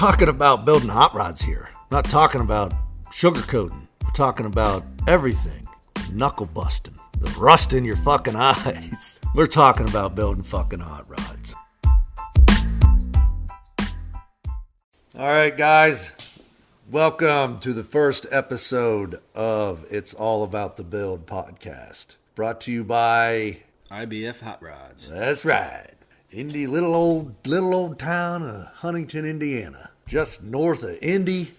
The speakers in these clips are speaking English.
talking about building hot rods here. We're not talking about sugarcoating. We're talking about everything. Knuckle busting. The rust in your fucking eyes. We're talking about building fucking hot rods. All right, guys. Welcome to the first episode of It's All About the Build podcast. Brought to you by I.B.F. HotRods. That's right. Little old town of Huntington, Indiana. Just north of Indy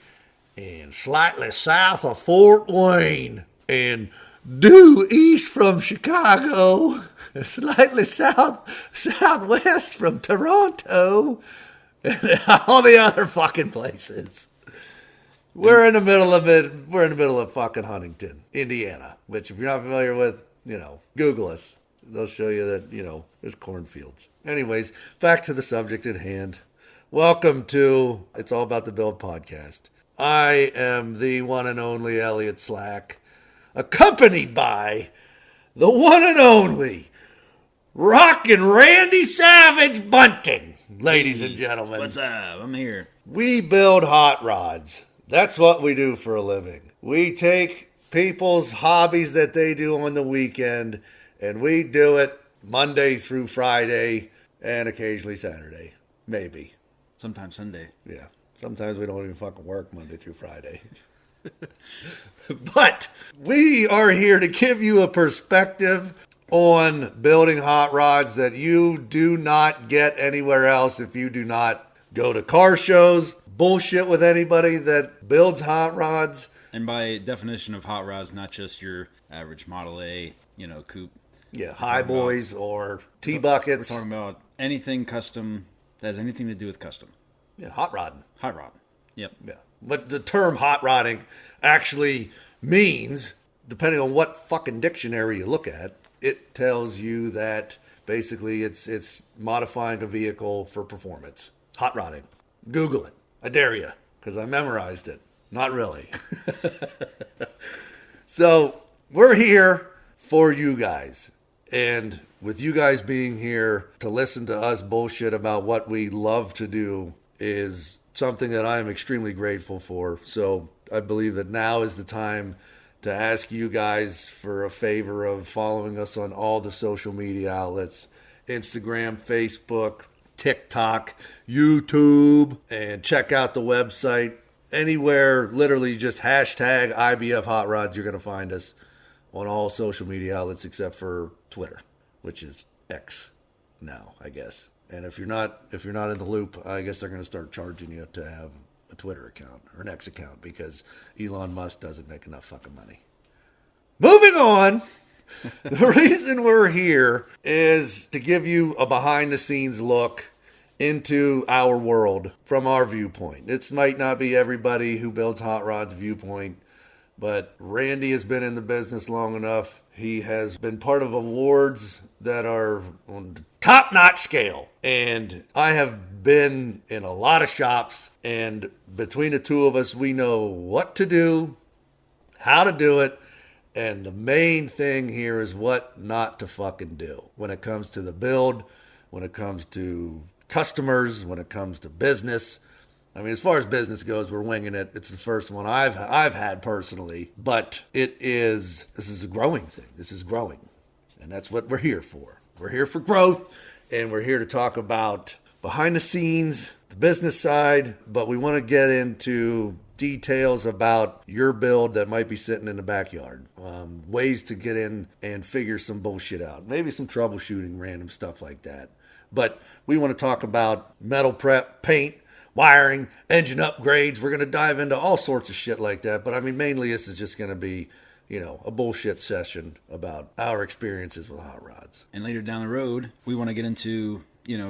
and slightly south of Fort Wayne. And due east from Chicago, slightly southwest from Toronto, and all the other fucking places. We're in the middle of it. We're in the middle of fucking Huntington, Indiana, which if you're not familiar with, Google us. They'll show you that, there's cornfields. Anyways, back to the subject at hand. Welcome to It's All About the Build podcast. I am the one and only Elliot Slack, accompanied by the one and only Rockin' Randy Savage Bunting, ladies and gentlemen. What's up? I'm here. We build hot rods. That's what we do for a living. We take people's hobbies that they do on the weekend, and we do it Monday through Friday and occasionally Saturday. Maybe. Sometimes Sunday. Yeah. Sometimes we don't even fucking work Monday through Friday. But we are here to give you a perspective on building hot rods that you do not get anywhere else if you do not go to car shows, bullshit with anybody that builds hot rods. And by definition of hot rods, not just your average Model A, coupe. Yeah, high boys or T-buckets. We're talking about anything custom that has anything to do with custom. Yeah, hot rodding. Hot rod. Yep. Yeah. But the term hot rodding actually means, depending on what fucking dictionary you look at, it tells you that basically it's modifying a vehicle for performance. Hot rodding. Google it. I dare you, because I memorized it. Not really. So we're here for you guys. And with you guys being here to listen to us bullshit about what we love to do is something that I am extremely grateful for. So I believe that now is the time to ask you guys for a favor of following us on all the social media outlets, Instagram, Facebook, TikTok, YouTube, and check out the website. Anywhere, literally just hashtag IBF HotRods, you're going to find us on all social media outlets except for Twitter, which is X now, I guess. And if you're not in the loop, I guess they're going to start charging you to have a Twitter account or an X account because Elon Musk doesn't make enough fucking money. Moving on. The reason we're here is to give you a behind-the-scenes look into our world from our viewpoint. This might not be everybody who builds hot rods' viewpoint, but Randy has been in the business long enough. He has been part of awards that are on the top-notch scale. And I have been in a lot of shops, and between the two of us, we know what to do, how to do it, and the main thing here is what not to fucking do when it comes to the build, when it comes to customers, when it comes to business. I mean, as far as business goes, we're winging it. It's the first one I've had personally, but this is a growing thing. This is growing, and that's what we're here for. We're here for growth, and we're here to talk about behind the scenes, the business side, but we want to get into details about your build that might be sitting in the backyard, ways to get in and figure some bullshit out, maybe some troubleshooting, random stuff like that. But we want to talk about metal prep, paint, wiring, engine upgrades. We're going to dive into all sorts of shit like that. But I mean, mainly this is just going to be, a bullshit session about our experiences with hot rods. And later down the road, we want to get into,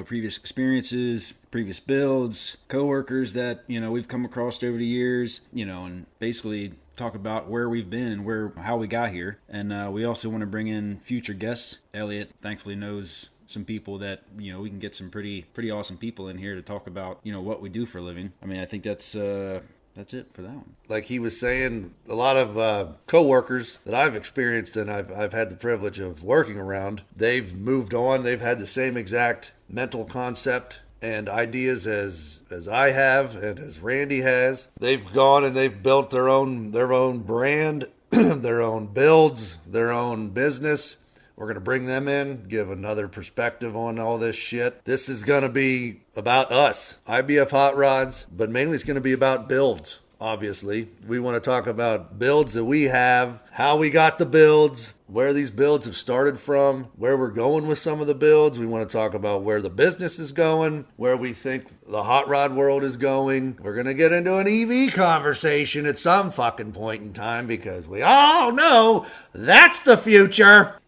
previous experiences, previous builds, coworkers that, we've come across over the years, and basically talk about where we've been and how we got here. And we also want to bring in future guests. Elliot thankfully knows some people that, we can get some pretty awesome people in here to talk about, what we do for a living. I mean, I think that's it for that one. Like he was saying, a lot of coworkers that I've experienced and I've had the privilege of working around, they've moved on. They've had the same exact mental concept and ideas as I have and as Randy has. They've gone and they've built their own brand, their own builds, their own business. We're going to bring them in, give another perspective on all this shit. This is going to be about us, IBF HotRods, but mainly it's going to be about builds. Obviously, we want to talk about builds that we have, how we got the builds, where these builds have started from, where we're going with some of the builds. We want to talk about where the business is going, where we think the hot rod world is going. We're going to get into an EV conversation at some fucking point in time because we all know that's the future.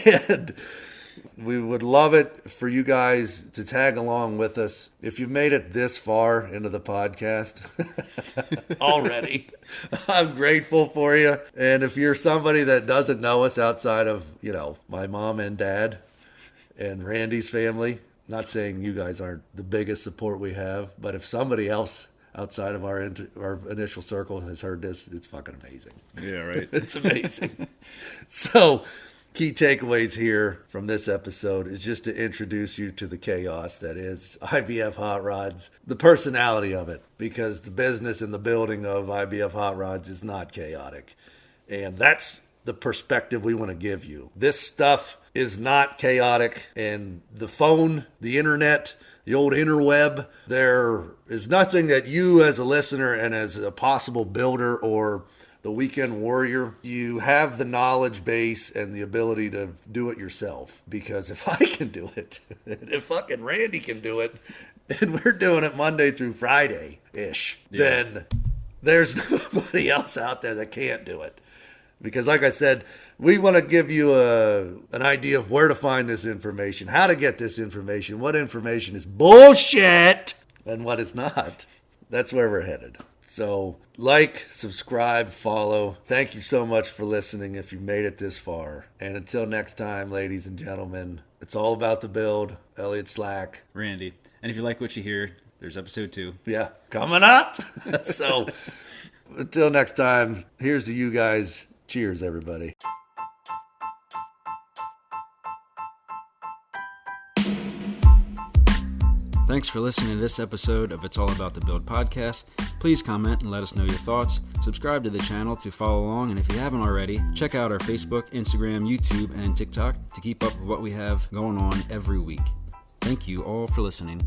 And we would love it for you guys to tag along with us. If you've made it this far into the podcast already, I'm grateful for you. And if you're somebody that doesn't know us outside of, my mom and dad and Randy's family, not saying you guys aren't the biggest support we have, but if somebody else outside of our initial circle has heard this, it's fucking amazing. Yeah, right. It's amazing. So, key takeaways here from this episode is just to introduce you to the chaos that is IBF HotRods, the personality of it, because the business and the building of IBF HotRods is not chaotic. And that's the perspective we want to give you. This stuff is not chaotic, and the phone, the internet, the old interweb, there is nothing that you as a listener and as a possible builder or the weekend warrior, you have the knowledge base and the ability to do it yourself. Because if I can do it, and if fucking Randy can do it, and we're doing it Monday through Friday-ish, then there's nobody else out there that can't do it. Because like I said, we want to give you an idea of where to find this information, how to get this information, what information is bullshit, and what is not. That's where we're headed. So like, subscribe, follow. Thank you so much for listening if you've made it this far. And until next time, ladies and gentlemen, it's all about the build. Elliot Slack. Randy. And if you like what you hear, there's episode 2. Yeah, coming up. So until next time, here's to you guys. Cheers, everybody. Thanks for listening to this episode of It's All About the Build podcast. Please comment and let us know your thoughts. Subscribe to the channel to follow along, and if you haven't already, check out our Facebook, Instagram, YouTube, and TikTok to keep up with what we have going on every week. Thank you all for listening.